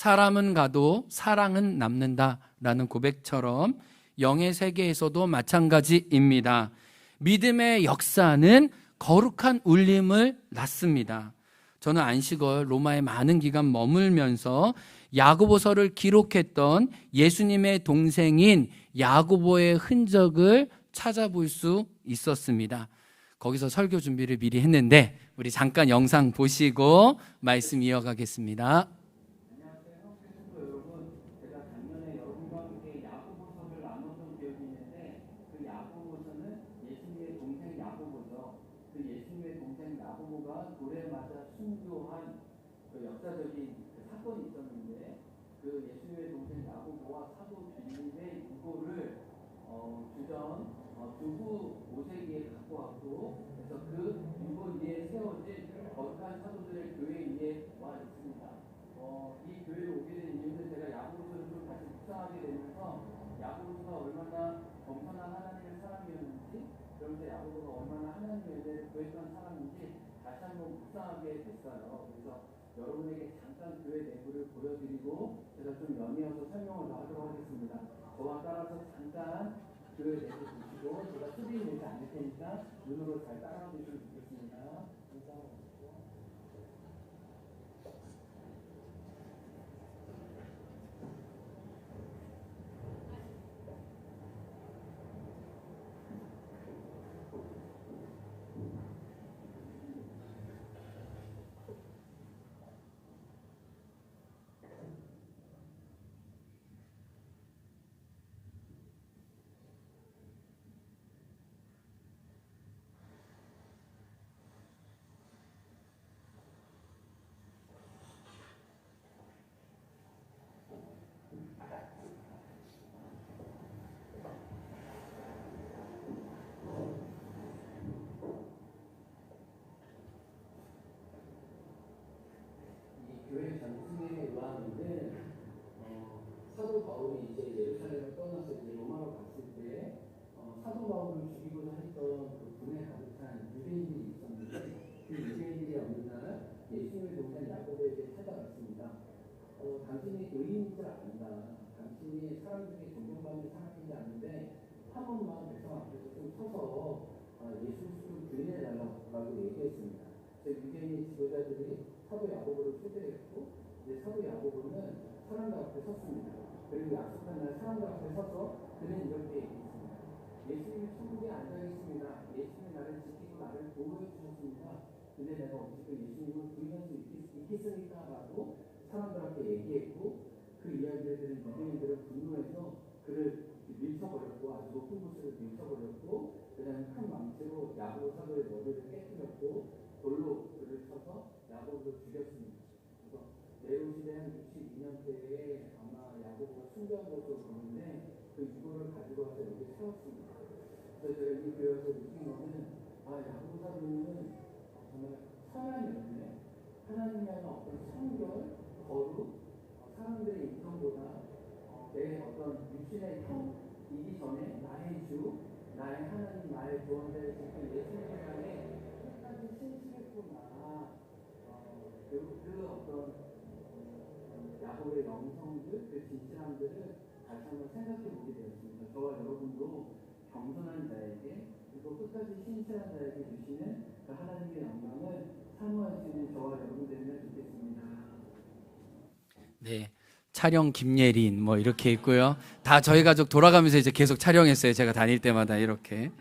사람은 가도 사랑은 남는다라는 고백처럼 영의 세계에서도 마찬가지입니다. 믿음의 역사는 거룩한 울림을 낳습니다. 저는 안식월 로마에 많은 기간 머물면서 야고보서를 기록했던 예수님의 동생인 야고보의 흔적을 찾아볼 수 있었습니다. 거기서 설교 준비를 미리 했는데 우리 잠깐 영상 보시고 말씀 이어가겠습니다. 안녕하세요. 성도 여러분. 제가 작년에 여러분과 함께 야고보서를 나눴던 기억이 있는데 그 야고보서는 예수님의 동생 야고보죠. 그 예수님의 동생 야고보가 돌에 맞아 순교한 그 역사적인 사건이 있었는데 그 예수님의 동생 야고보와 사도 빌립의 유고를 주전 두부 모세기에 갖고 왔고 그래서 그 유고 위에 세워진 거룩한 사도들의 교회 위에 와 있습니다. 이 교회에 오게 된 이유는 제가 야고보서를 좀 다시 묵상하게 되면서 야고보서가 얼마나 겸손한 하나님의 사람이었는지 그러면서 야고보가 얼마나 하나님에 대해 구했던 사람인지 다시 한번 묵상하게 됐어요. 그래서 여러분에게 잠깐 교회 내부를 보여드리고 제가 좀 연이어서 설명을 더 하도록 하겠습니다. 저와 따라서 잠깐 교회 내부 보시고 제가 소리 내지 않을 테니까 눈으로 잘 따라가 주시면 좋겠습니다. 교회 전승에 의하면은 사도 바울이 이제 예루살렘을 떠나서 이제 로마로 갔을 때 사도 바울을 죽이고자 했던 그 분에 가득한 유대인들이 있었는데 그 유대인들이 어느 날 예수님의 동생 야고보에게 찾아갔습니다. 당신이 의인인 줄 안다. 당신이 사람들에게 존경받는 사람인지 아는데 한 번만 백성 앞에서 좀 서서 예수 좀 부인해달라고 얘기했습니다. 유대인 지도자들이 사도 야고보를 초대했고 이제 사도 야고보는 사람들 앞에 섰습니다. 그리고 약속한 날 사람들 앞에 서서 그는 이렇게 얘기했습니다. 예수님이 천국에 앉아 있습니다. 예수님이 나를 지키고 나를 보호해 주셨습니다. 근데 내가 어떻게 예수님을 부인할 수 있겠습니까? 라고 사람들 앞에 얘기했고 그 이야기를 들은 유대인들은 분노해서 그를 밀쳐버렸고 아주 높은 곳으로 밀쳐버렸고 그 다음에 큰 망치로 야고보 사도의 머리를 깨뜨렸고 돌로 그를 쳐서 야고보를 죽였습니다. 그래서 네로 시대 한 62년 때에 아마 야고보가 순교한 것으로 보는데 그 유고를 가지고 와서 여기 세웠습니다. 그래서 제가 이 교회에서 느낀 거는 야고보 사도는 정말 선한이었네. 하나님이 하는 어떤 성결, 거룩, 사람들의 인성보다 내 어떤 육신의 형이기 전에 나의 주, 나의 하나님, 나의 구원자를 지킨 예수님을 향해 끝까지 신실했구나. 그 어떤 야고보의 영성들, 그 진실함들을 다시 한번 생각해 보게 되었습니다. 저와 여러분도 겸손한 자에게 그리고 끝까지 신실한 자에게 주시는 그 하나님의 영광을 사모할 수 있는 저와 여러분 되면 좋겠습니다. 네, 촬영 김예린 뭐 이렇게 있고요. 다 저희 가족 돌아가면서 이제 계속 촬영했어요. 제가 다닐 때마다 이렇게.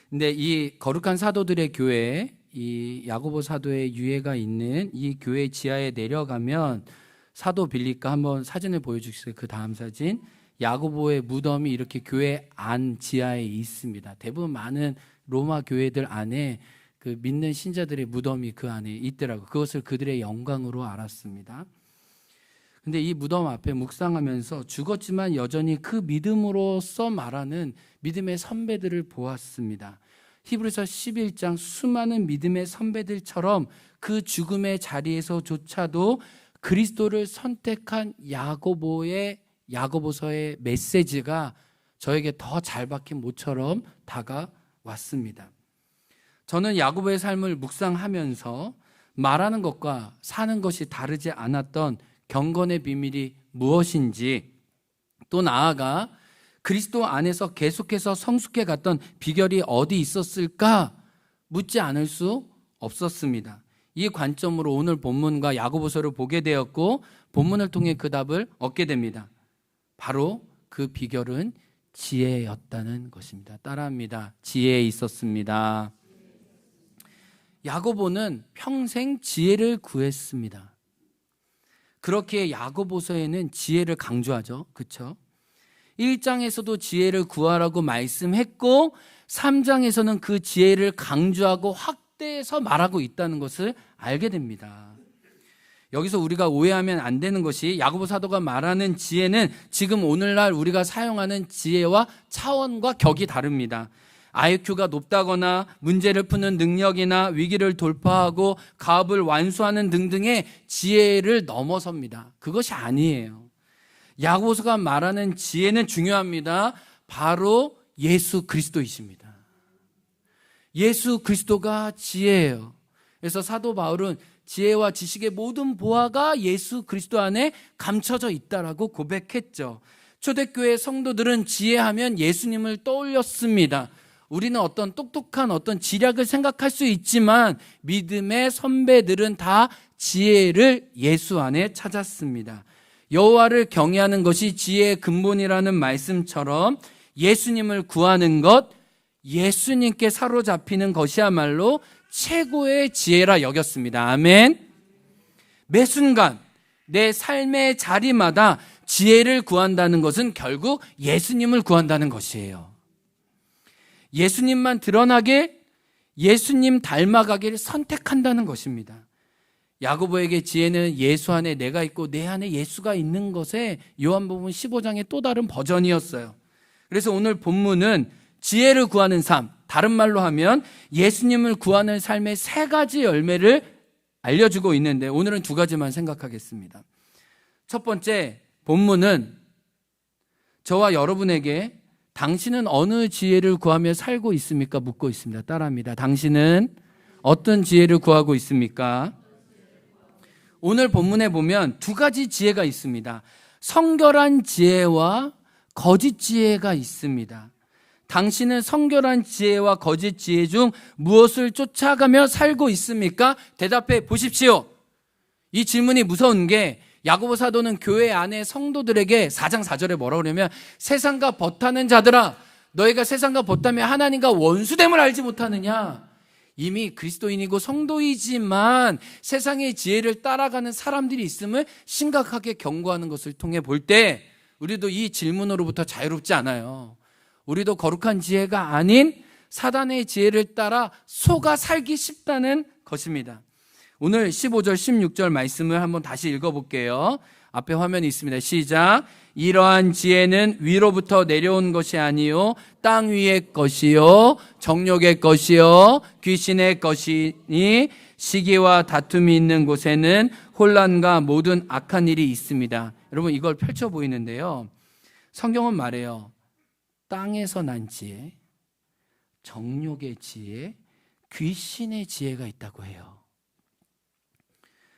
근데 이 거룩한 사도들의 교회, 이 야고보 사도의 유해가 있는 이 교회 지하에 내려가면 사도 빌립과 한번 사진을 보여주세요. 그 다음 사진. 야고보의 무덤이 이렇게 교회 안 지하에 있습니다. 대부분 많은 로마 교회들 안에 그 믿는 신자들의 무덤이 그 안에 있더라고요. 그것을 그들의 영광으로 알았습니다. 근데 이 무덤 앞에 묵상하면서 죽었지만 여전히 그 믿음으로써 말하는 믿음의 선배들을 보았습니다. 히브리서 11장 수많은 믿음의 선배들처럼 그 죽음의 자리에서조차도 그리스도를 선택한 야고보서의 메시지가 저에게 더 잘 박힌 모처럼 다가왔습니다. 저는 야고보의 삶을 묵상하면서 말하는 것과 사는 것이 다르지 않았던 경건의 비밀이 무엇인지, 또 나아가 그리스도 안에서 계속해서 성숙해 갔던 비결이 어디 있었을까 묻지 않을 수 없었습니다. 이 관점으로 오늘 본문과 야고보서를 보게 되었고, 본문을 통해 그 답을 얻게 됩니다. 바로 그 비결은 지혜였다는 것입니다. 따라합니다. 지혜에 있었습니다. 야고보는 평생 지혜를 구했습니다. 그렇게 야고보서에는 지혜를 강조하죠. 그렇죠? 1장에서도 지혜를 구하라고 말씀했고 3장에서는 그 지혜를 강조하고 확대해서 말하고 있다는 것을 알게 됩니다. 여기서 우리가 오해하면 안 되는 것이, 야고보 사도가 말하는 지혜는 지금 오늘날 우리가 사용하는 지혜와 차원과 격이 다릅니다. IQ가 높다거나 문제를 푸는 능력이나 위기를 돌파하고 가업을 완수하는 등등의 지혜를 넘어섭니다. 그것이 아니에요. 야고보서가 말하는 지혜는 중요합니다. 바로 예수 그리스도이십니다. 예수 그리스도가 지혜예요. 그래서 사도 바울은 지혜와 지식의 모든 보화가 예수 그리스도 안에 감춰져 있다라고 고백했죠. 초대교회 성도들은 지혜하면 예수님을 떠올렸습니다. 우리는 어떤 똑똑한 어떤 지략을 생각할 수 있지만 믿음의 선배들은 다 지혜를 예수 안에 찾았습니다. 여호와를 경외하는 것이 지혜의 근본이라는 말씀처럼 예수님을 구하는 것, 예수님께 사로잡히는 것이야말로 최고의 지혜라 여겼습니다. 아멘. 매 순간 내 삶의 자리마다 지혜를 구한다는 것은 결국 예수님을 구한다는 것이에요. 예수님만 드러나게, 예수님 닮아가기를 선택한다는 것입니다. 야고보에게 지혜는 예수 안에 내가 있고 내 안에 예수가 있는 것에 요한복음 15장의 또 다른 버전이었어요. 그래서 오늘 본문은 지혜를 구하는 삶, 다른 말로 하면 예수님을 구하는 삶의 세 가지 열매를 알려주고 있는데 오늘은 두 가지만 생각하겠습니다. 첫 번째, 본문은 저와 여러분에게 당신은 어느 지혜를 구하며 살고 있습니까? 묻고 있습니다. 따라합니다. 당신은 어떤 지혜를 구하고 있습니까? 오늘 본문에 보면 두 가지 지혜가 있습니다. 성결한 지혜와 거짓 지혜가 있습니다. 당신은 성결한 지혜와 거짓 지혜 중 무엇을 쫓아가며 살고 있습니까? 대답해 보십시오. 이 질문이 무서운 게, 야고보 사도는 교회 안에 성도들에게 4장 4절에 뭐라고 그러냐면, 세상과 벗하는 자들아, 너희가 세상과 벗하며 하나님과 원수됨을 알지 못하느냐. 이미 그리스도인이고 성도이지만 세상의 지혜를 따라가는 사람들이 있음을 심각하게 경고하는 것을 통해 볼 때 우리도 이 질문으로부터 자유롭지 않아요. 우리도 거룩한 지혜가 아닌 사단의 지혜를 따라 속아 살기 쉽다는 것입니다. 오늘 15절 16절 말씀을 한번 다시 읽어볼게요. 앞에 화면이 있습니다. 시작. 이러한 지혜는 위로부터 내려온 것이 아니요 땅 위의 것이요 정욕의 것이요 귀신의 것이니 시기와 다툼이 있는 곳에는 혼란과 모든 악한 일이 있습니다. 여러분, 이걸 펼쳐 보이는데요, 성경은 말해요. 땅에서 난 지혜, 정욕의 지혜, 귀신의 지혜가 있다고 해요.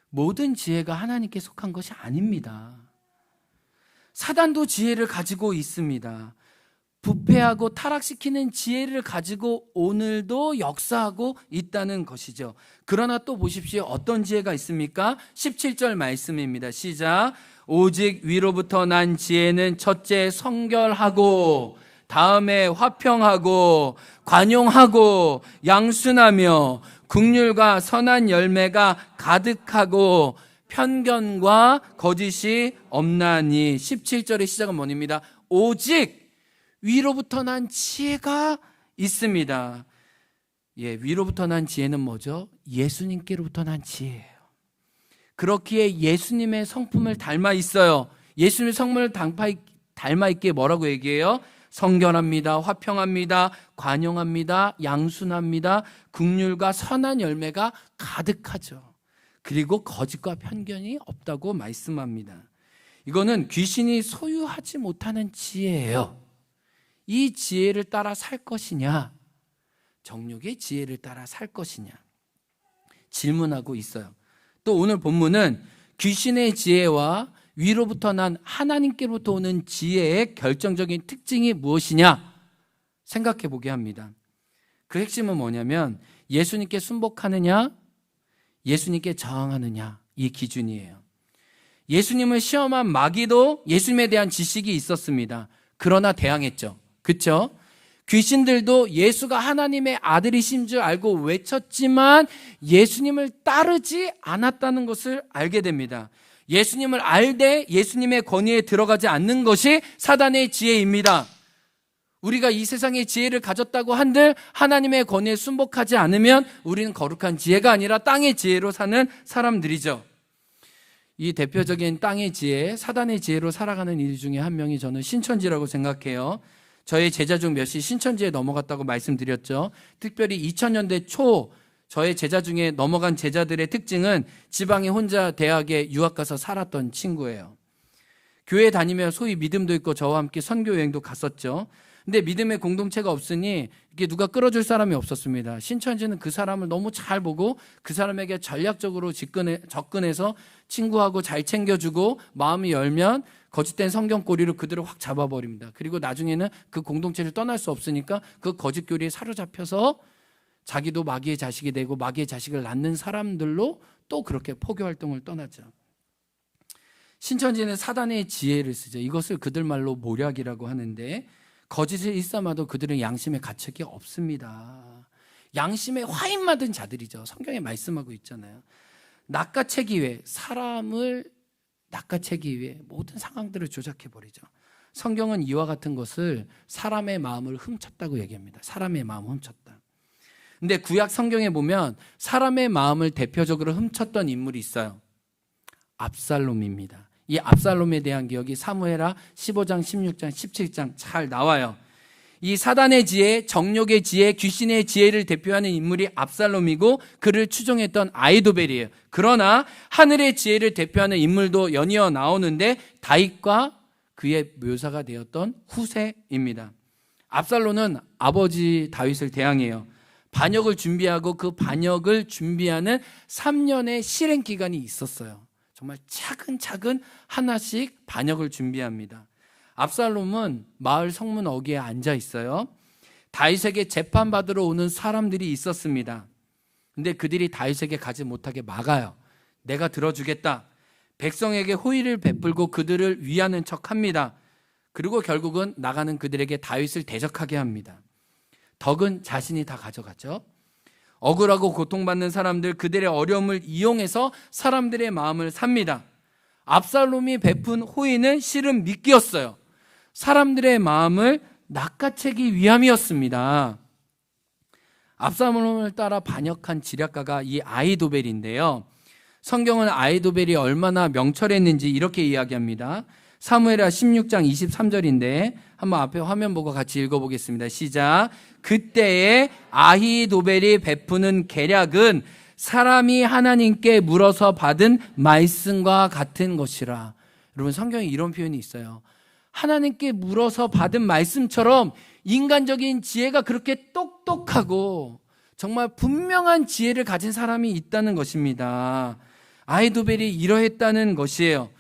모든 지혜가 하나님께 속한 것이 아닙니다. 사단도 지혜를 가지고 있습니다. 부패하고 타락시키는 지혜를 가지고 오늘도 역사하고 있다는 것이죠. 그러나 또 보십시오. 어떤 지혜가 있습니까? 17절 말씀입니다. 시작. 오직 위로부터 난 지혜는 첫째 성결하고, 다음에 화평하고, 관용하고, 양순하며, 긍휼과 선한 열매가 가득하고, 편견과 거짓이 없나니. 17절의 시작은 뭐입니다? 오직 위로부터 난 지혜가 있습니다. 위로부터 난 지혜는 뭐죠? 예수님께로부터 난 지혜예요. 그렇기에 예수님의 성품을 닮아 있어요. 예수님의 성품을 닮아 있기에 뭐라고 얘기해요? 성결합니다, 화평합니다, 관용합니다, 양순합니다, 긍휼과 선한 열매가 가득하죠. 그리고 거짓과 편견이 없다고 말씀합니다. 이거는 귀신이 소유하지 못하는 지혜예요. 이 지혜를 따라 살 것이냐, 정욕의 지혜를 따라 살 것이냐 질문하고 있어요. 또 오늘 본문은 귀신의 지혜와 위로부터 난 하나님께로부터 오는 지혜의 결정적인 특징이 무엇이냐 생각해 보게 합니다. 그 핵심은 뭐냐면 예수님께 순복하느냐, 예수님께 저항하느냐, 이 기준이에요. 예수님을 시험한 마귀도 예수님에 대한 지식이 있었습니다. 그러나 대항했죠. 그렇죠? 귀신들도 예수가 하나님의 아들이신 줄 알고 외쳤지만 예수님을 따르지 않았다는 것을 알게 됩니다. 예수님을 알되 예수님의 권위에 들어가지 않는 것이 사단의 지혜입니다. 우리가 이 세상의 지혜를 가졌다고 한들 하나님의 권위에 순복하지 않으면 우리는 거룩한 지혜가 아니라 땅의 지혜로 사는 사람들이죠. 이 대표적인 땅의 지혜, 사단의 지혜로 살아가는 일 중에 한 명이 저는 신천지라고 생각해요. 저의 제자 중 몇이 신천지에 넘어갔다고 말씀드렸죠. 특별히 2000년대 초 저의 제자 중에 넘어간 제자들의 특징은 지방에 혼자 대학에 유학 가서 살았던 친구예요. 교회 다니며 소위 믿음도 있고 저와 함께 선교 여행도 갔었죠. 근데 믿음의 공동체가 없으니 이게 누가 끌어줄 사람이 없었습니다. 신천지는 그 사람을 너무 잘 보고 그 사람에게 전략적으로 접근해서 친구하고 잘 챙겨주고 마음이 열면 거짓된 성경 꼬리로 그들을 확 잡아버립니다. 그리고 나중에는 그 공동체를 떠날 수 없으니까 그 거짓 교리에 사로잡혀서 자기도 마귀의 자식이 되고 마귀의 자식을 낳는 사람들로 또 그렇게 포교 활동을 떠나죠. 신천지는 사단의 지혜를 쓰죠. 이것을 그들 말로 모략이라고 하는데 거짓을 일삼아도 그들은 양심의 가책이 없습니다. 양심에 화인 맞은 자들이죠. 성경에 말씀하고 있잖아요. 낚아채기 위해 사람을 낚아채기 위해 모든 상황들을 조작해버리죠. 성경은 이와 같은 것을 사람의 마음을 훔쳤다고 얘기합니다. 사람의 마음을 훔쳤다. 근데 구약 성경에 보면 사람의 마음을 대표적으로 훔쳤던 인물이 있어요. 압살롬입니다. 이 압살롬에 대한 기억이 사무엘하 15장, 16장, 17장 잘 나와요. 이 사단의 지혜, 정욕의 지혜, 귀신의 지혜를 대표하는 인물이 압살롬이고 그를 추종했던 아히도벨이에요. 그러나 하늘의 지혜를 대표하는 인물도 연이어 나오는데 다윗과 그의 묘사가 되었던 후세입니다. 압살롬은 아버지 다윗을 대항해요. 반역을 준비하고 그 반역을 준비하는 3년의 실행 기간이 있었어요. 정말 차근차근 하나씩 반역을 준비합니다. 압살롬은 마을 성문 어귀에 앉아 있어요. 다윗에게 재판받으러 오는 사람들이 있었습니다. 근데 그들이 다윗에게 가지 못하게 막아요. 내가 들어주겠다. 백성에게 호의를 베풀고 그들을 위하는 척합니다. 그리고 결국은 나가는 그들에게 다윗을 대적하게 합니다. 덕은 자신이 다 가져가죠. 억울하고 고통받는 사람들, 그들의 어려움을 이용해서 사람들의 마음을 삽니다. 압살롬이 베푼 호의는 실은 미끼였어요. 사람들의 마음을 낚아채기 위함이었습니다. 압살롬을 따라 반역한 지략가가 이 아히도벨인데요. 성경은 아히도벨이 얼마나 명철했는지 이렇게 이야기합니다. 사무엘하 16장 23절인데 한번 앞에 화면 보고 같이 읽어보겠습니다. 시작. 그때에 아히도벨이 베푸는 계략은 사람이 하나님께 물어서 받은 말씀과 같은 것이라. 여러분 성경에 이런 표현이 있어요. 하나님께 물어서 받은 말씀처럼 인간적인 지혜가 그렇게 똑똑하고 정말 분명한 지혜를 가진 사람이 있다는 것입니다. 아히도벨이 이러했다는 것이에요.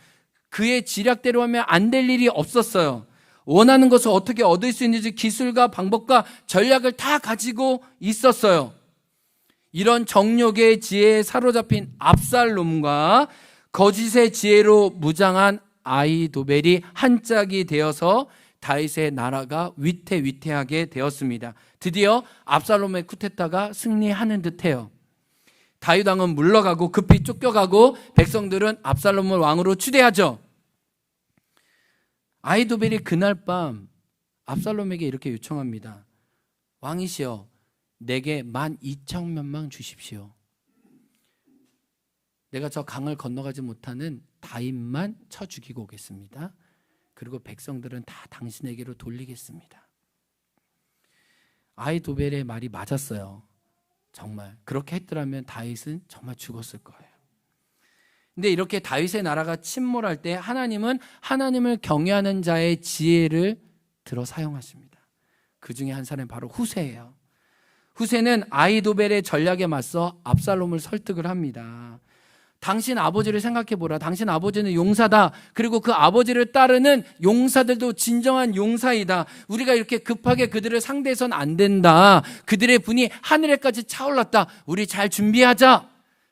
그의 지략대로 하면 안 될 일이 없었어요. 원하는 것을 어떻게 얻을 수 있는지 기술과 방법과 전략을 다 가지고 있었어요. 이런 정욕의 지혜에 사로잡힌 압살롬과 거짓의 지혜로 무장한 아히도벨이 한 짝이 되어서 다윗의 나라가 위태위태하게 되었습니다. 드디어 압살롬의 쿠데타가 승리하는 듯해요. 다윗 왕은 물러가고 급히 쫓겨가고 백성들은 압살롬을 왕으로 추대하죠. 아히도벨이 그날 밤 압살롬에게 이렇게 요청합니다. 왕이시여, 내게 12,000명만 주십시오. 내가 저 강을 건너가지 못하는 다윗만 쳐 죽이고 오겠습니다. 그리고 백성들은 다 당신에게로 돌리겠습니다. 아히도벨의 말이 맞았어요. 정말 그렇게 했더라면 다윗은 정말 죽었을 거예요. 근데 이렇게 다윗의 나라가 침몰할 때 하나님은 하나님을 경외하는 자의 지혜를 들어 사용하십니다. 그 중에 한 사람이 바로 후세예요. 후세는 아히도벨의 전략에 맞서 압살롬을 설득을 합니다. 당신 아버지를 생각해 보라. 당신 아버지는 용사다. 그리고 그 아버지를 따르는 용사들도 진정한 용사이다. 우리가 이렇게 급하게 그들을 상대해서는 안 된다. 그들의 분이 하늘에까지 차올랐다. 우리 잘 준비하자.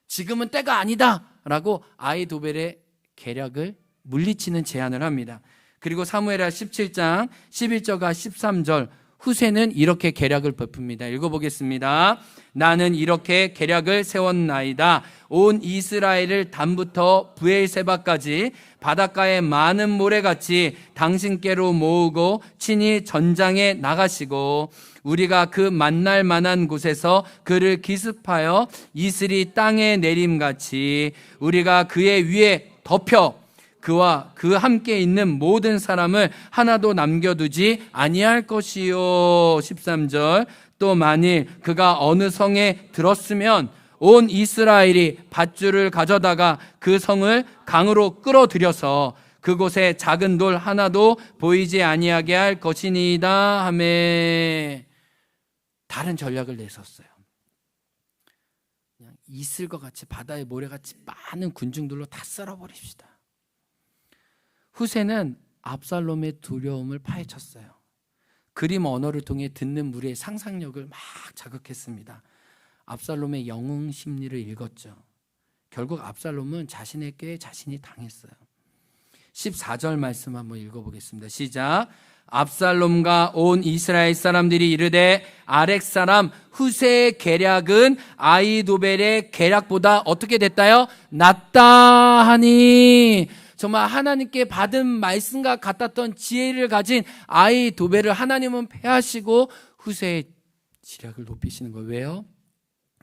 지금은 때가 아니다. 라고 아히도벨의 계략을 물리치는 제안을 합니다. 그리고 사무엘하 17장 11절과 13절, 후세는 이렇게 계략을 베풉니다. 읽어보겠습니다. 나는 이렇게 계략을 세웠나이다. 온 이스라엘을 단부터 브엘세바까지 바닷가의 많은 모래같이 당신께로 모으고 친히 전장에 나가시고 우리가 그 만날 만한 곳에서 그를 기습하여 이슬이 땅에 내림같이 우리가 그의 위에 덮여 그와 그 함께 있는 모든 사람을 하나도 남겨두지 아니할 것이요. 13절, 또 만일 그가 어느 성에 들었으면 온 이스라엘이 밧줄을 가져다가 그 성을 강으로 끌어들여서 그곳에 작은 돌 하나도 보이지 아니하게 할 것이니이다 하매 다른 전략을 내섰어요. 그냥 이슬과 같이 바다의 모래같이 많은 군중들로 다 썰어버립시다. 후세는 압살롬의 두려움을 파헤쳤어요. 그림 언어를 통해 듣는 무리의 상상력을 막 자극했습니다. 압살롬의 영웅 심리를 읽었죠. 결국 압살롬은 자신의 꾀에 자신이 당했어요. 14절 말씀 한번 읽어보겠습니다. 시작. 압살롬과 온 이스라엘 사람들이 이르되 아렉 사람 후세의 계략은 아히도벨의 계략보다 어떻게 됐다요? 낫다 하니. 정말 하나님께 받은 말씀과 같았던 지혜를 가진 아히도벨을 하나님은 패하시고 후세의 지략을 높이시는 거예요. 왜요?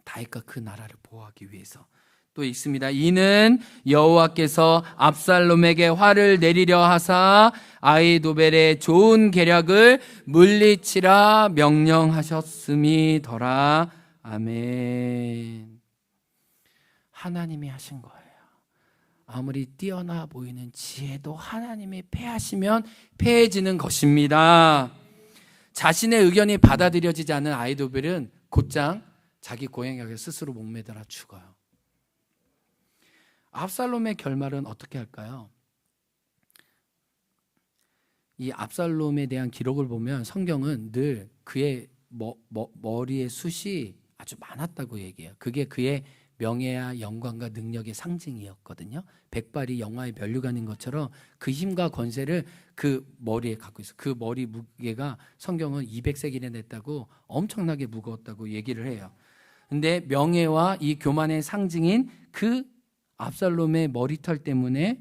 다윗과 그 나라를 보호하기 위해서. 또 있습니다. 이는 여호와께서 압살롬에게 화를 내리려 하사 아히도벨의 좋은 계략을 물리치라 명령하셨음이더라. 아멘. 하나님이 하신 거예요. 아무리 뛰어나 보이는 지혜도 하나님이 패하시면 패해지는 것입니다. 자신의 의견이 받아들여지지 않는 아히도벨은 곧장 자기 고행하게 스스로 목매달아 죽어요. 압살롬의 결말은 어떻게 할까요? 이 압살롬에 대한 기록을 보면 성경은 늘 그의 머리의 숱이 아주 많았다고 얘기해요. 그게 그의 명예와 영광과 능력의 상징이었거든요. 백발이 영화의 면류관인 것처럼 그 힘과 권세를 그 머리에 갖고 있어요. 그 머리 무게가 성경은 200세겔이나 됐다고 엄청나게 무거웠다고 얘기를 해요. 근데 명예와 이 교만의 상징인 그 압살롬의 머리털 때문에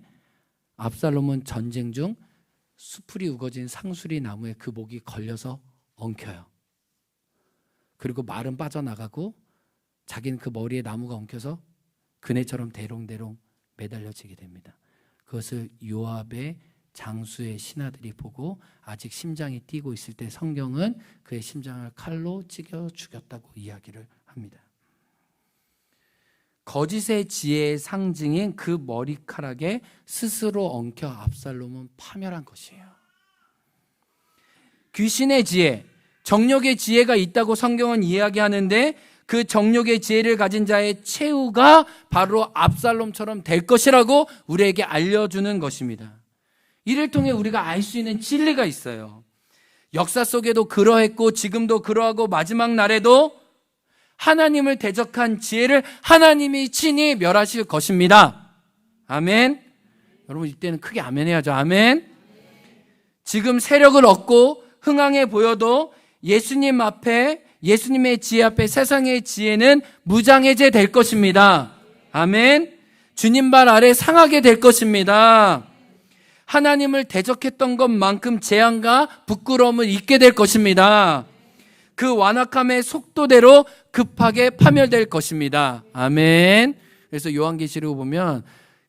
압살롬은 전쟁 중 수풀이 우거진 상수리 나무에 그 목이 걸려서 엉켜요. 그리고 말은 빠져나가고 자기는 그 머리에 나무가 엉켜서 그네처럼 대롱대롱 매달려지게 됩니다. 그것을 요압의 장수의 신하들이 보고 아직 심장이 뛰고 있을 때 성경은 그의 심장을 칼로 찢겨 죽였다고 이야기를 합니다. 거짓의 지혜의 상징인 그 머리카락에 스스로 엉켜 압살롬은 파멸한 것이에요. 귀신의 지혜, 정욕의 지혜가 있다고 성경은 이야기하는데 그 정욕의 지혜를 가진 자의 최후가 바로 압살롬처럼 될 것이라고 우리에게 알려주는 것입니다. 이를 통해 우리가 알 수 있는 진리가 있어요. 역사 속에도 그러했고 지금도 그러하고 마지막 날에도 하나님을 대적한 지혜를 하나님이 친히 멸하실 것입니다. 아멘. 여러분 이때는 크게 아멘 해야죠. 아멘. 지금 세력을 얻고 흥황해 보여도 예수님 앞에, 예수님의 지혜 앞에 세상의 지혜는 무장해제 될 것입니다. 아멘. 주님 발 아래 상하게 될 것입니다. 하나님을 대적했던 것만큼 재앙과 부끄러움을 잊게 될 것입니다. 그 완악함의 속도대로 급하게 파멸될 것입니다. 아멘. 그래서 요한계시록 보면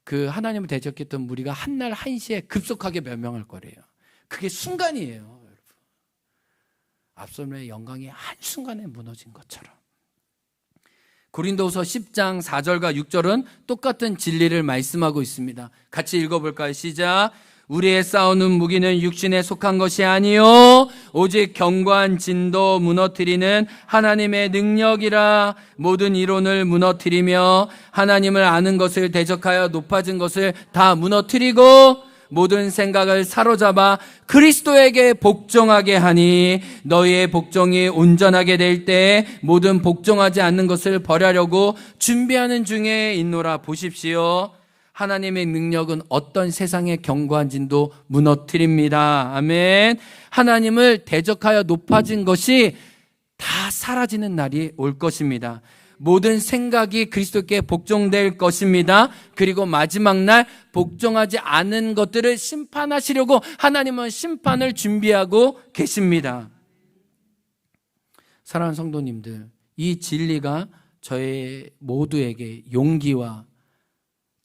그 하나님을 대적했던 무리가 한날 한시에 급속하게 멸망할 거래요. 그게 순간이에요, 여러분. 압살롬의 영광이 한순간에 무너진 것처럼. 고린도후서 10장 4절과 6절은 똑같은 진리를 말씀하고 있습니다. 같이 읽어볼까요? 시작. 우리의 싸우는 무기는 육신에 속한 것이 아니요 오직 견고한 진도 무너뜨리는 하나님의 능력이라. 모든 이론을 무너뜨리며 하나님을 아는 것을 대적하여 높아진 것을 다 무너뜨리고 모든 생각을 사로잡아 그리스도에게 복종하게 하니 너희의 복종이 온전하게 될 때 모든 복종하지 않는 것을 버리려고 준비하는 중에 있노라. 보십시오. 하나님의 능력은 어떤 세상의 견고한 진도 무너뜨립니다. 아멘. 하나님을 대적하여 높아진 것이 다 사라지는 날이 올 것입니다. 모든 생각이 그리스도께 복종될 것입니다. 그리고 마지막 날 복종하지 않은 것들을 심판하시려고 하나님은 심판을 준비하고 계십니다. 사랑하는 성도님들, 이 진리가 저희 모두에게 용기와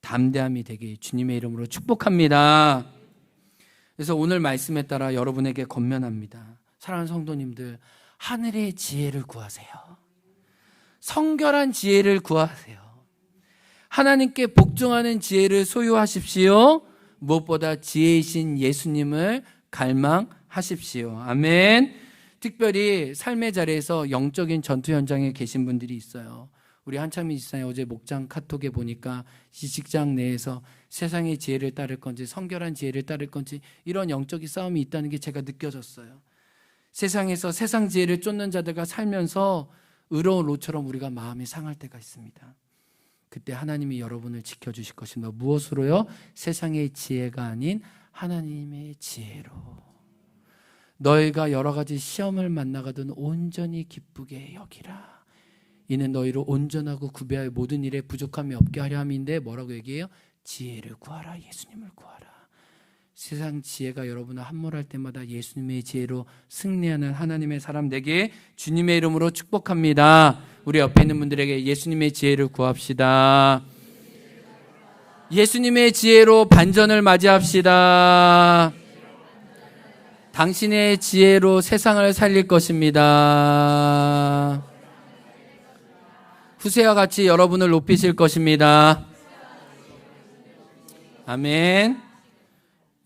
담대함이 되게 주님의 이름으로 축복합니다. 그래서 오늘 말씀에 따라 여러분에게 권면합니다. 사랑하는 성도님들, 하늘의 지혜를 구하세요. 성결한 지혜를 구하세요. 하나님께 복종하는 지혜를 소유하십시오. 무엇보다 지혜이신 예수님을 갈망하십시오. 아멘. 특별히 삶의 자리에서 영적인 전투 현장에 계신 분들이 있어요. 우리 한창민 지사님 어제 목장 카톡에 보니까 이 직장 내에서 세상의 지혜를 따를 건지 성결한 지혜를 따를 건지 이런 영적인 싸움이 있다는 게 제가 느껴졌어요. 세상에서 세상 지혜를 쫓는 자들과 살면서 의로운 로처럼 우리가 마음이 상할 때가 있습니다. 그때 하나님이 여러분을 지켜주실 것입니다. 무엇으로요? 세상의 지혜가 아닌 하나님의 지혜로. 너희가 여러 가지 시험을 만나가든 온전히 기쁘게 여기라. 이는 너희를 온전하고 구비하여 모든 일에 부족함이 없게 하려 함인데 뭐라고 얘기해요? 지혜를 구하라. 예수님을 구하라. 세상 지혜가 여러분을 함몰할 때마다 예수님의 지혜로 승리하는 하나님의 사람 되게 주님의 이름으로 축복합니다. 우리 옆에 있는 분들에게 예수님의 지혜를 구합시다. 예수님의 지혜로 반전을 맞이합시다. 당신의 지혜로 세상을 살릴 것입니다. 후세와 같이 여러분을 높이실 것입니다. 아멘.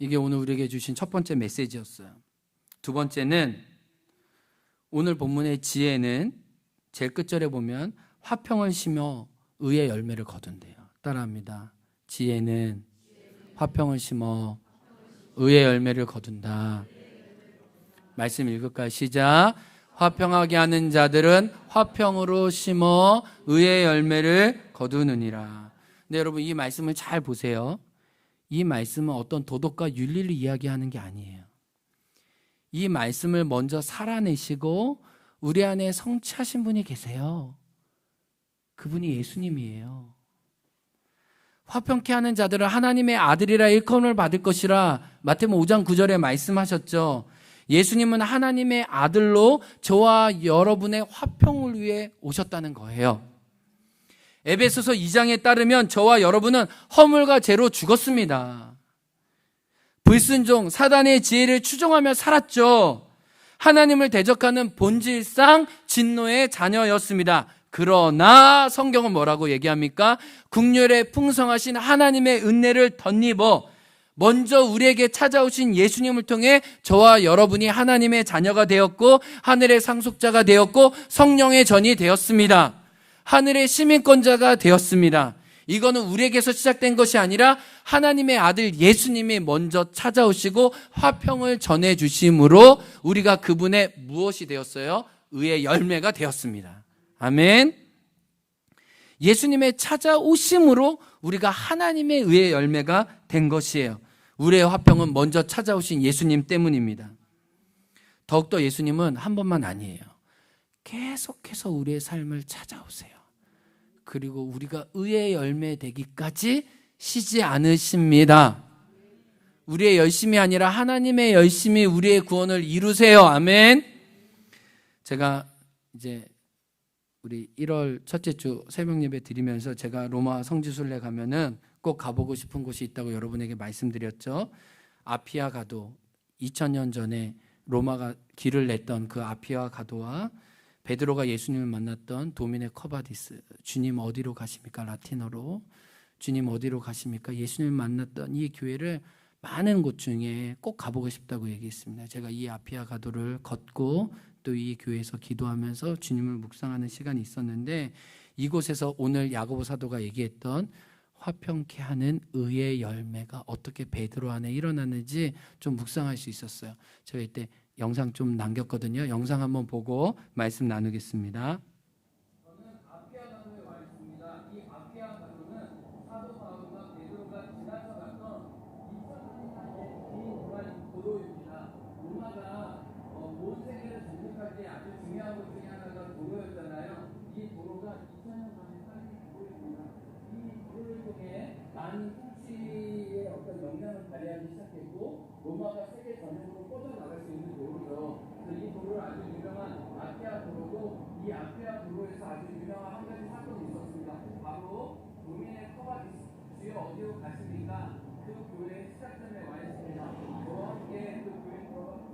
이게 오늘 우리에게 주신 첫 번째 메시지였어요. 두 번째는 오늘 본문의 지혜는 제일 끝절에 보면 화평을 심어 의의 열매를 거둔대요. 따라합니다. 지혜는 화평을 심어 의의 열매를 거둔다. 말씀 읽을까요? 시작. 화평하게 하는 자들은 화평으로 심어 의의 열매를 거두느니라. 네, 여러분 이 말씀을 잘 보세요. 이 말씀은 어떤 도덕과 윤리를 이야기하는 게 아니에요. 이 말씀을 먼저 살아내시고 우리 안에 성취하신 분이 계세요. 그분이 예수님이에요. 화평케 하는 자들은 하나님의 아들이라 일컬음을 받을 것이라 마태복음 5장 9절에 말씀하셨죠. 예수님은 하나님의 아들로 저와 여러분의 화평을 위해 오셨다는 거예요. 에베소서 2장에 따르면 저와 여러분은 허물과 죄로 죽었습니다. 불순종, 사단의 지혜를 추종하며 살았죠. 하나님을 대적하는 본질상 진노의 자녀였습니다. 그러나 성경은 뭐라고 얘기합니까? 국률에 풍성하신 하나님의 은혜를 덧입어 먼저 우리에게 찾아오신 예수님을 통해 저와 여러분이 하나님의 자녀가 되었고 하늘의 상속자가 되었고 성령의 전이 되었습니다. 하늘의 시민권자가 되었습니다. 이거는 우리에게서 시작된 것이 아니라 하나님의 아들 예수님이 먼저 찾아오시고 화평을 전해주심으로 우리가 그분의 무엇이 되었어요? 의의 열매가 되었습니다. 아멘. 예수님의 찾아오심으로 우리가 하나님의 의의 열매가 된 것이에요. 우리의 화평은 먼저 찾아오신 예수님 때문입니다. 더욱더 예수님은 한 번만 아니에요. 계속해서 우리의 삶을 찾아오세요. 그리고 우리가 의의 열매 되기까지 쉬지 않으십니다. 우리의 열심이 아니라 하나님의 열심이 우리의 구원을 이루세요. 아멘. 제가 이제 우리 1월 첫째 주 새벽 예배 드리면서 제가 로마 성지순례 가면은 꼭 가보고 싶은 곳이 있다고 여러분에게 말씀드렸죠. 아피아 가도 2000년 전에 로마가 길을 냈던 그 아피아 가도와 베드로가 예수님을 만났던 도미네 커바디스, 주님 어디로 가십니까? 라틴어로 주님 어디로 가십니까? 예수님을 만났던 이 교회를 많은 곳 중에 꼭 가보고 싶다고 얘기했습니다. 제가 이 아피아 가도를 걷고 또 이 교회에서 기도하면서 주님을 묵상하는 시간이 있었는데, 이곳에서 오늘 야고보 사도가 얘기했던 화평케 하는 의의 열매가 어떻게 베드로 안에 일어나는지 좀 묵상할 수 있었어요. 제가 이때 영상 좀 남겼거든요. 영상 한번 보고 말씀 나누겠습니다. 저는 아피아 가도에 와 있습니다. 이 아피아 가도는 사도 바울과 베드로가 지나서 갔던 2000년의 긴 도로입니다. 로마가 온 세계를 정복할 때 아주 중요한 것 중에 하나가 도로였잖아요. 이 도로가 2000년 만에 쌓인 도로입니다. 이 도로를 통해 많은 통치의 어떤 역량을 발휘하기 시작했고, 로마가 세계 전역으로 뻗어나갈 수 있는 도로죠. 그래서 이 도로를 아주 유명한 아피아 도로고, 이 아피아 도로에서 아주 유명한 한 가지 사건이 있었습니다. 바로 도민의 터바디스, 주여 어디로 가십니까? 그 교회 시작점에 와 있습니다. 저와 함께 그 교회 들어가.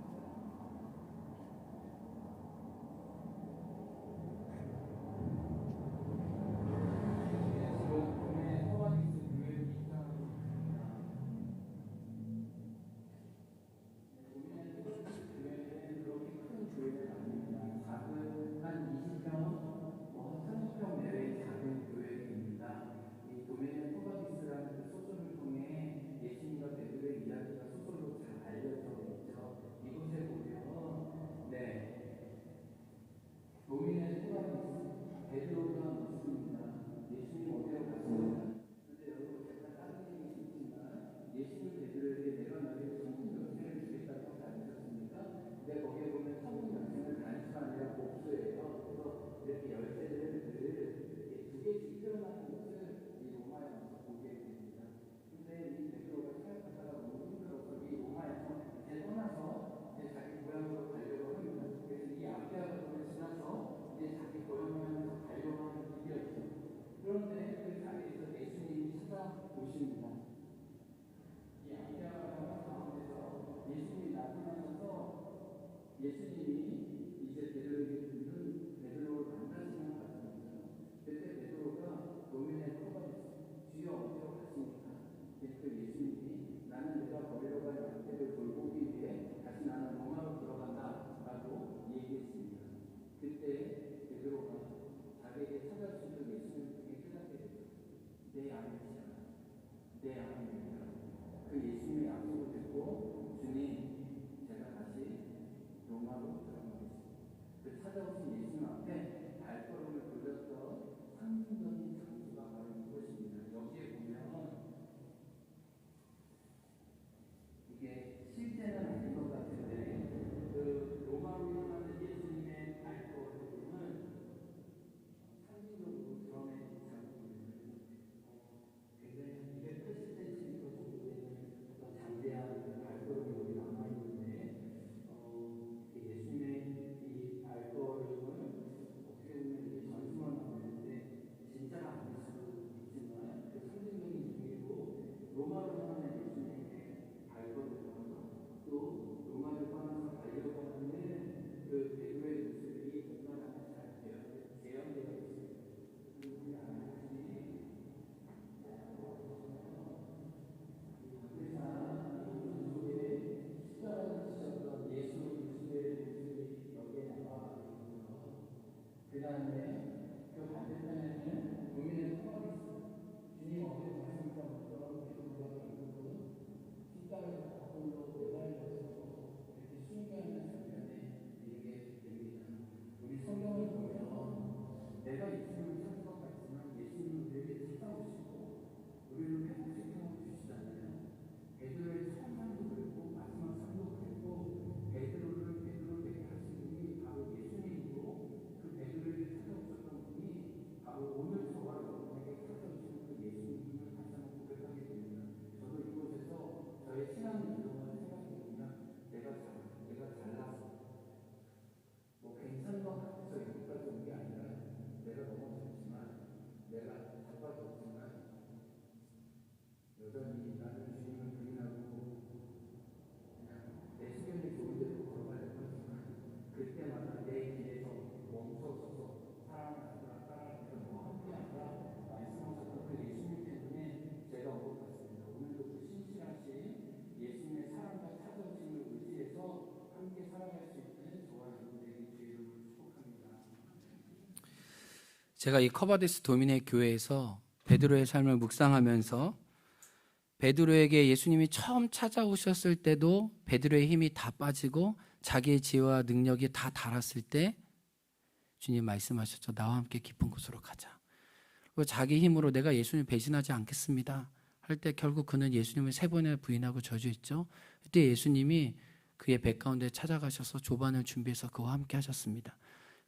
제가 이 커바디스 도미네 교회에서 베드로의 삶을 묵상하면서 베드로에게 예수님이 처음 찾아오셨을 때도 베드로의 힘이 다 빠지고 자기의 지혜와 능력이 다 닳았을 때 주님 말씀하셨죠. 나와 함께 깊은 곳으로 가자. 그리고 자기 힘으로 내가 예수님 배신하지 않겠습니다 할 때 결국 그는 예수님을 3번이나 부인하고 저주했죠. 그때 예수님이 그의 배 가운데 찾아가셔서 조반을 준비해서 그와 함께 하셨습니다.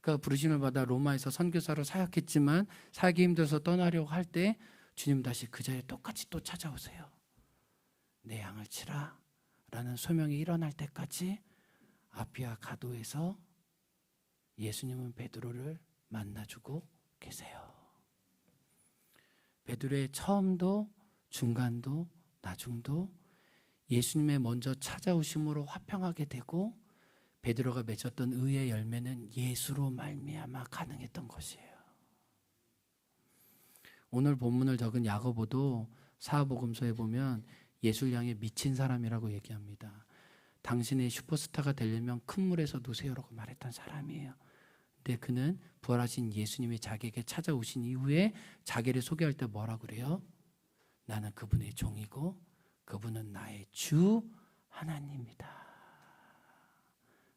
그가 부르심을 받아 로마에서 선교사로 사역했지만 살기 힘들어서 떠나려고 할 때 주님 다시 그 자리에 똑같이 또 찾아오세요. 내 양을 치라 라는 소명이 일어날 때까지 아피아 가도에서 예수님은 베드로를 만나주고 계세요. 베드로의 처음도 중간도 나중도 예수님의 먼저 찾아오심으로 화평하게 되고 베드로가 맺었던 의의 열매는 예수로 말미암아 가능했던 것이에요. 오늘 본문을 적은 야고보도 사복음서에 보면 예수를 향해 미친 사람이라고 얘기합니다. 당신의 슈퍼스타가 되려면 큰 물에서 노세요라고 말했던 사람이에요. 근데 그는 부활하신 예수님이 자기에게 찾아오신 이후에 자기를 소개할 때 뭐라 그래요? 나는 그분의 종이고 그분은 나의 주 하나님이다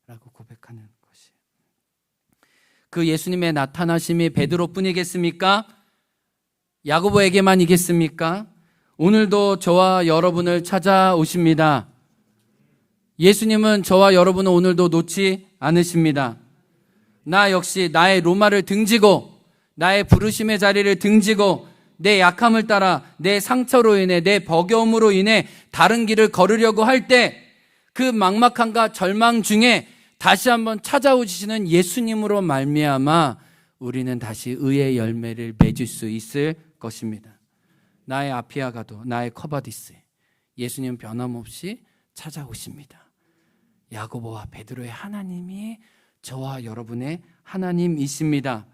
라고 고백하는 것이에요. 그 예수님의 나타나심이 베드로뿐이겠습니까? 야고보에게만이겠습니까? 오늘도 저와 여러분을 찾아오십니다. 예수님은 저와 여러분을 오늘도 놓지 않으십니다. 나 역시 나의 로마를 등지고 나의 부르심의 자리를 등지고 내 약함을 따라 내 상처로 인해 내 버거움으로 인해 다른 길을 걸으려고 할 때 그 막막함과 절망 중에 다시 한번 찾아오시는 예수님으로 말미암아 우리는 다시 의의 열매를 맺을 수 있을 것입니다. 나의 아피아가도 나의 커바디스 예수님 변함없이 찾아오십니다. 야고보와 베드로의 하나님이 저와 여러분의 하나님이십니다.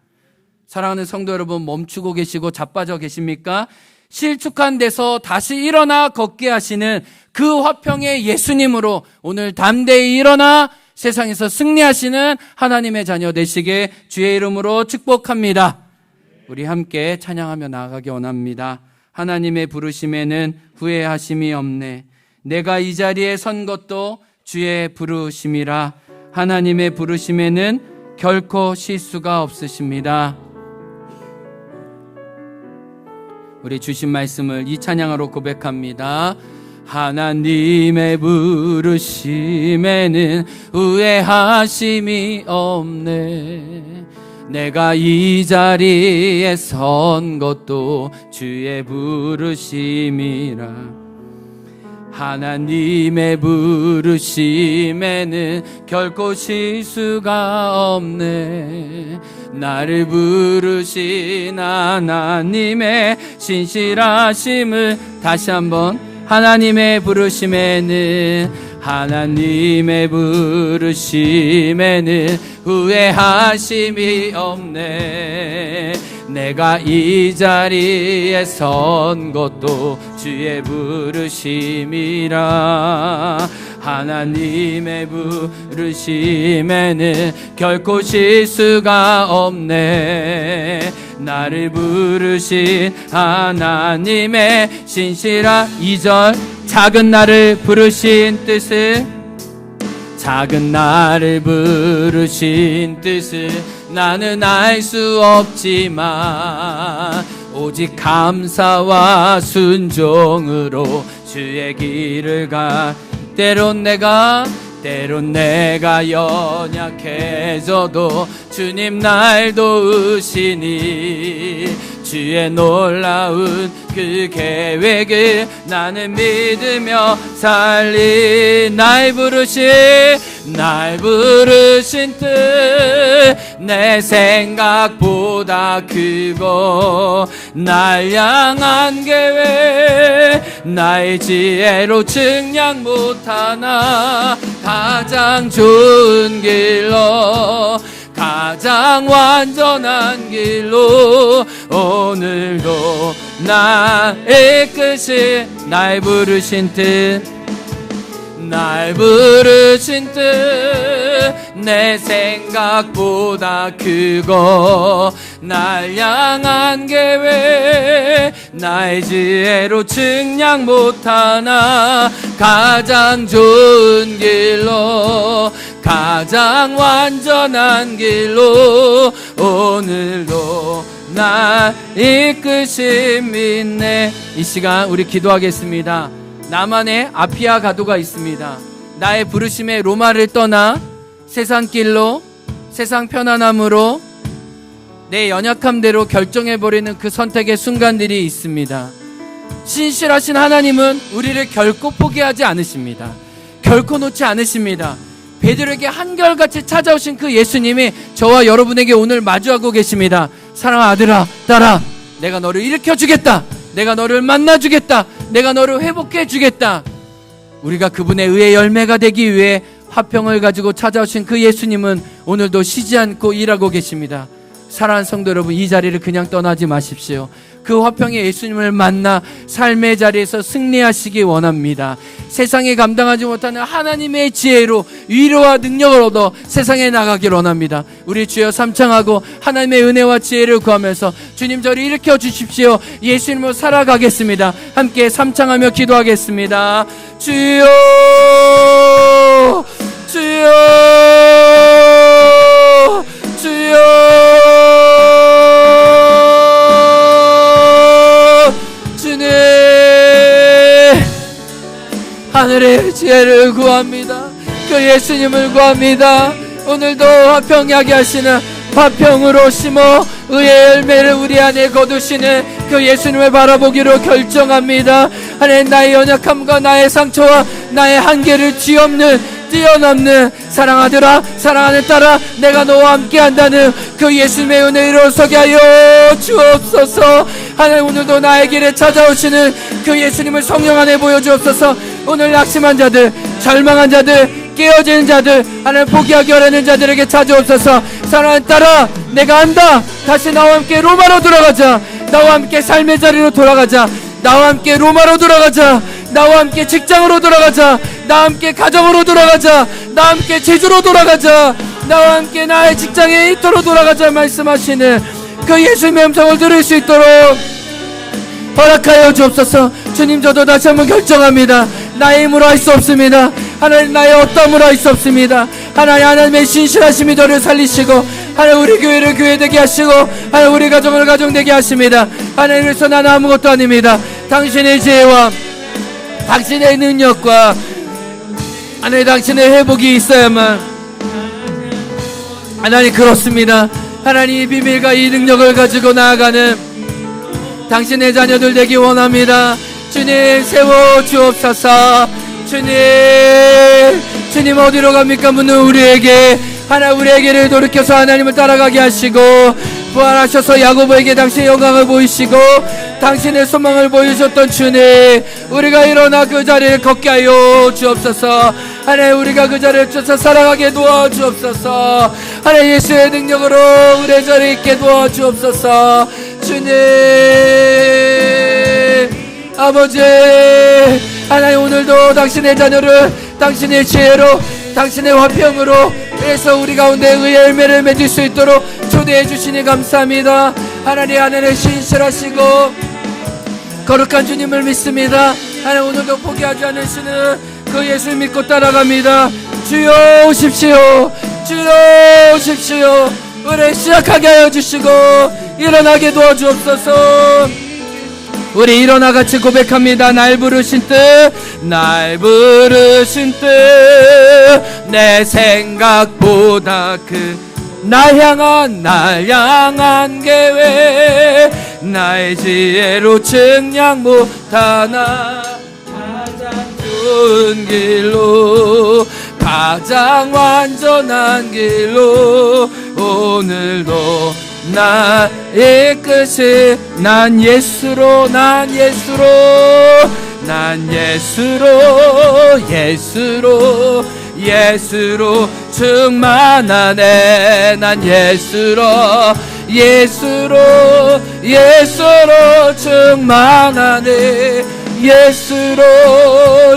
사랑하는 성도 여러분, 멈추고 계시고 자빠져 계십니까? 실축한 데서 다시 일어나 걷게 하시는 그 화평의 예수님으로 오늘 담대히 일어나 세상에서 승리하시는 하나님의 자녀 되시게 주의 이름으로 축복합니다. 우리 함께 찬양하며 나아가기 원합니다. 하나님의 부르심에는 후회하심이 없네. 내가 이 자리에 선 것도 주의 부르심이라. 하나님의 부르심에는 결코 실수가 없으십니다. 우리 주신 말씀을 이 찬양으로 고백합니다. 하나님의 부르심에는 후회하심이 없네. 내가 이 자리에 선 것도 주의 부르심이라. 하나님의 부르심에는 결코 실수가 없네. 나를 부르신 하나님의 신실하심을 다시 한번 하나님의 부르심에는 후회하심이 없네. 내가 이 자리에 선 것도 주의 부르심이라. 하나님의 부르심에는 결코 실수가 없네. 나를 부르신 하나님의 신실한 2절 작은 나를 부르신 뜻을 작은 나를 부르신 뜻을 나는 알 수 없지만 오직 감사와 순종으로 주의 길을 가. 때론 내가 연약해져도 주님 날 도우시니 주의 놀라운 그 계획을 나는 믿으며 살리. 날 부르신 뜻 내 생각보다 크고 날 향한 계획 나의 지혜로 측량 못하나 가장 좋은 길로 가장 완전한 길로 오늘도 나의 끝이 날 부르신 뜻 날 부르신 뜻 내 생각보다 크고 날 향한 계획 나의 지혜로 측량 못하나 가장 좋은 길로 가장 완전한 길로 오늘도 날 이끄심 믿네. 이 시간 우리 기도하겠습니다. 나만의 아피아 가도가 있습니다. 나의 부르심에 로마를 떠나 세상 길로 세상 편안함으로 내 연약함대로 결정해버리는 그 선택의 순간들이 있습니다. 신실하신 하나님은 우리를 결코 포기하지 않으십니다. 결코 놓지 않으십니다. 베드로에게 한결같이 찾아오신 그 예수님이 저와 여러분에게 오늘 마주하고 계십니다. 사랑하는 아들아, 딸아, 내가 너를 일으켜주겠다. 내가 너를 만나주겠다. 내가 너를 회복해주겠다. 우리가 그분의 의의 열매가 되기 위해 화평을 가지고 찾아오신 그 예수님은 오늘도 쉬지 않고 일하고 계십니다. 사랑하는 성도 여러분, 이 자리를 그냥 떠나지 마십시오. 그 화평의 예수님을 만나 삶의 자리에서 승리하시기 원합니다. 세상에 감당하지 못하는 하나님의 지혜로 위로와 능력을 얻어 세상에 나가길 원합니다. 우리 주여 삼창하고 하나님의 은혜와 지혜를 구하면서 주님 저를 일으켜 주십시오. 예수님으로 살아가겠습니다. 함께 삼창하며 기도하겠습니다. 주여 주여 주여 주님 하늘의 지혜를 구합니다. 그 예수님을 구합니다. 오늘도 화평하게 하시는 화평으로 심어 의의 열매를 우리 안에 거두시는 그 예수님을 바라보기로 결정합니다. 하나님 나의 연약함과 나의 상처와 나의 한계를 뛰어넘는 사랑하더라 사랑하는 딸아 내가 너와 함께 한다는 그 예수님의 은혜로 서게 하여 주옵소서. 하나님 오늘도 나의 길에 찾아오시는 그 예수님을 성령 안에 보여주옵소서. 오늘 낙심한 자들 절망한 자들 깨어지는 자들 하나님 포기하기 어려는 자들에게 찾아옵소서. 사랑하는 딸아 내가 안다. 다시 나와 함께 로마로 돌아가자. 나와 함께 삶의 자리로 돌아가자. 나와 함께 로마로 돌아가자. 나와 함께 직장으로 돌아가자. 나와 함께 가정으로 돌아가자. 나와 함께 제주로 돌아가자. 나와 함께 나의 직장의 일터로 돌아가자 말씀하시는 그 예수님의 음성을 들을 수 있도록 허락하여 주옵소서. 주님 저도 다시 한번 결정합니다. 나의 힘으로 할 수 없습니다. 하나님 나의 어떠함으로 할 수 없습니다. 하나님의 신실하심이 저를 살리시고 하나님 우리 교회를 교회되게 하시고 하나님 우리 가정을 가정되게 하십니다. 하나님께서 나는 아무것도 아닙니다. 당신의 지혜와 당신의 능력과 하나님 당신의 회복이 있어야만 하나님 그렇습니다. 하나님 이 비밀과 이 능력을 가지고 나아가는 당신의 자녀들 되기 원합니다. 주님 세워 주옵소서. 주님 어디로 갑니까? 묻는 우리에게 하나님 우리에게를 돌이켜서 하나님을 따라가게 하시고 부활하셔서 야고보에게 당신의 영광을 보이시고 당신의 소망을 보여주셨던 주님 우리가 일어나 그 자리를 걷게 하여 주옵소서. 하나님 우리가 그 자리를 쫓아 살아가게 도와주옵소서. 하나님 예수의 능력으로 우리의 자리에 있게 도와주옵소서. 주님 아버지 하나님 오늘도 당신의 자녀를 당신의 지혜로 당신의 화평으로 해서 우리 가운데 의의 열매를 맺을 수 있도록 초대해 주시니 감사합니다. 하나님 신실하시고 거룩한 주님을 믿습니다. 하나님 오늘도 포기하지 않으시는 그 예수 믿고 따라갑니다. 주여 오십시오. 주여 오십시오. 우리 시작하게 하여 주시고 일어나게 도와주옵소서. 우리 일어나 같이 고백합니다. 날 부르신 뜻 내 생각보다 날 향한 계획 나의 지혜로 측량 못하나 가장 좋은 길로 가장 완전한 길로 오늘도 나 이끄시 난 예수로 충만하네. 난 예수로 충만하네.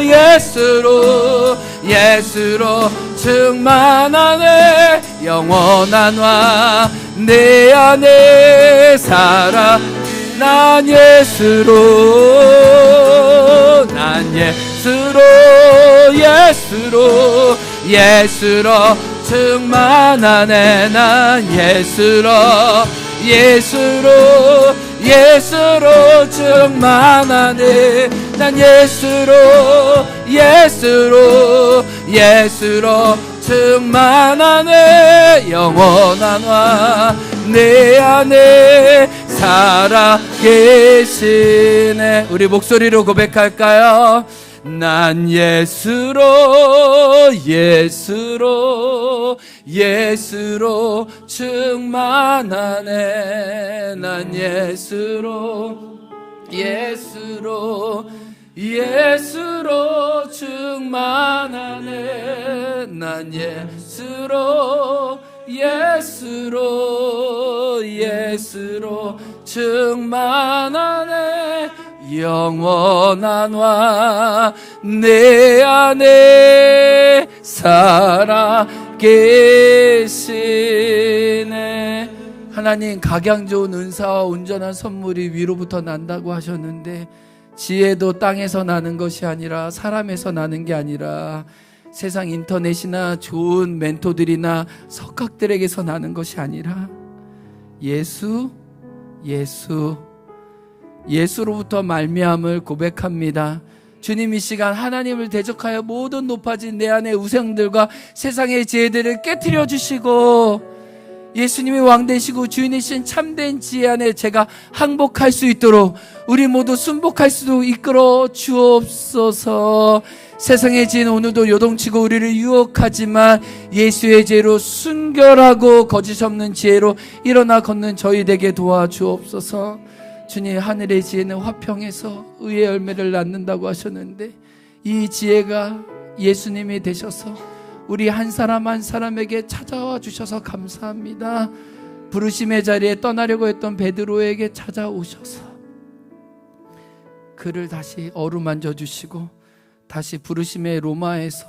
예수로 예수로 충만하네. 영원한 왕 내 안에 살아. 난 예수로, 난 예수로, 예수로, 예수로 충만하네. 난 예수로, 예수로, 예수로 충만하네. 난 예수로, 예수로, 예수로 충만하네. 영원한 왕 내 안에 살아 계시네. 우리 목소리로 고백할까요? 난 예수로, 예수로, 예수로 충만하네. 난 예수로, 예수로, 예수로 충만하네. 난 예수로, 예수로, 예수로 충만하네. 영원한 왕 내 안에 살아 계시네. 하나님, 각양 좋은 은사와 온전한 선물이 위로부터 난다고 하셨는데, 지혜도 땅에서 나는 것이 아니라, 사람에서 나는 게 아니라, 세상 인터넷이나 좋은 멘토들이나 석학들에게서 나는 것이 아니라 예수, 예수, 예수로부터 말미암을 고백합니다. 주님, 이 시간 하나님을 대적하여 모든 높아진 내 안의 우상들과 세상의 지혜들을 깨트려 주시고, 예수님이 왕 되시고 주인이신 참된 지혜 안에 제가 항복할 수 있도록 우리 모두 순복할 수도 이끌어 주옵소서. 세상의 지혜는 오늘도 요동치고 우리를 유혹하지만 예수의 지혜로 순결하고 거짓 없는 지혜로 일어나 걷는 저희 되게 도와주옵소서. 주님, 하늘의 지혜는 화평에서 의의 열매를 낳는다고 하셨는데, 이 지혜가 예수님이 되셔서 우리 한 사람 한 사람에게 찾아와 주셔서 감사합니다. 부르심의 자리에 떠나려고 했던 베드로에게 찾아오셔서 그를 다시 어루만져 주시고, 다시 부르심의 로마에서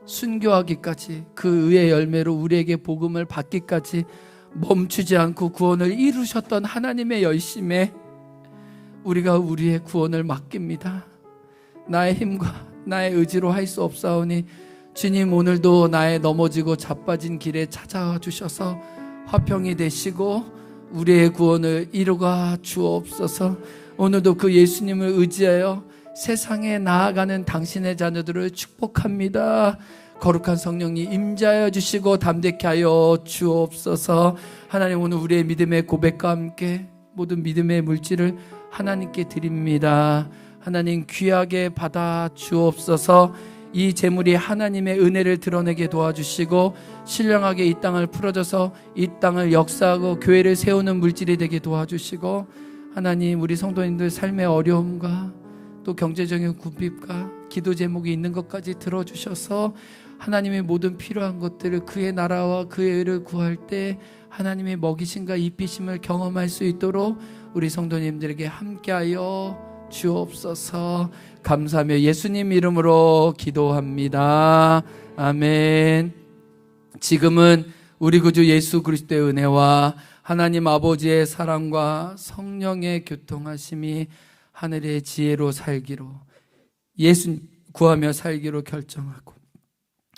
순교하기까지, 그 의의 열매로 우리에게 복음을 받기까지 멈추지 않고 구원을 이루셨던 하나님의 열심에 우리가 우리의 구원을 맡깁니다. 나의 힘과 나의 의지로 할 수 없사오니 주님, 오늘도 나의 넘어지고 자빠진 길에 찾아와 주셔서 화평이 되시고 우리의 구원을 이루가 주옵소서. 오늘도 그 예수님을 의지하여 세상에 나아가는 당신의 자녀들을 축복합니다. 거룩한 성령님 임재하여 주시고 담대케 하여 주옵소서. 하나님, 오늘 우리의 믿음의 고백과 함께 모든 믿음의 물질을 하나님께 드립니다. 하나님, 귀하게 받아 주옵소서. 이 재물이 하나님의 은혜를 드러내게 도와주시고 신령하게 이 땅을 풀어줘서 이 땅을 역사하고 교회를 세우는 물질이 되게 도와주시고, 하나님, 우리 성도님들 삶의 어려움과 또 경제적인 궁핍과 기도 제목이 있는 것까지 들어주셔서 하나님의 모든 필요한 것들을 그의 나라와 그의 의를 구할 때 하나님의 먹이심과 입히심을 경험할 수 있도록 우리 성도님들에게 함께하여 주옵소서. 감사하며 예수님 이름으로 기도합니다. 아멘. 지금은 우리 구주 예수 그리스도의 은혜와 하나님 아버지의 사랑과 성령의 교통하심이 하늘의 지혜로 살기로, 예수 구하며 살기로 결정하고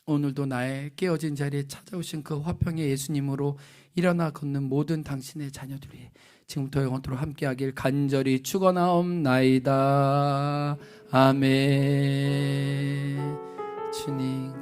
오늘도 나의 깨어진 자리에 찾아오신 그 화평의 예수님으로 일어나 걷는 모든 당신의 자녀들이 지금부터 영원토록 함께하길 간절히 축원하옵나이다. 아멘. 주님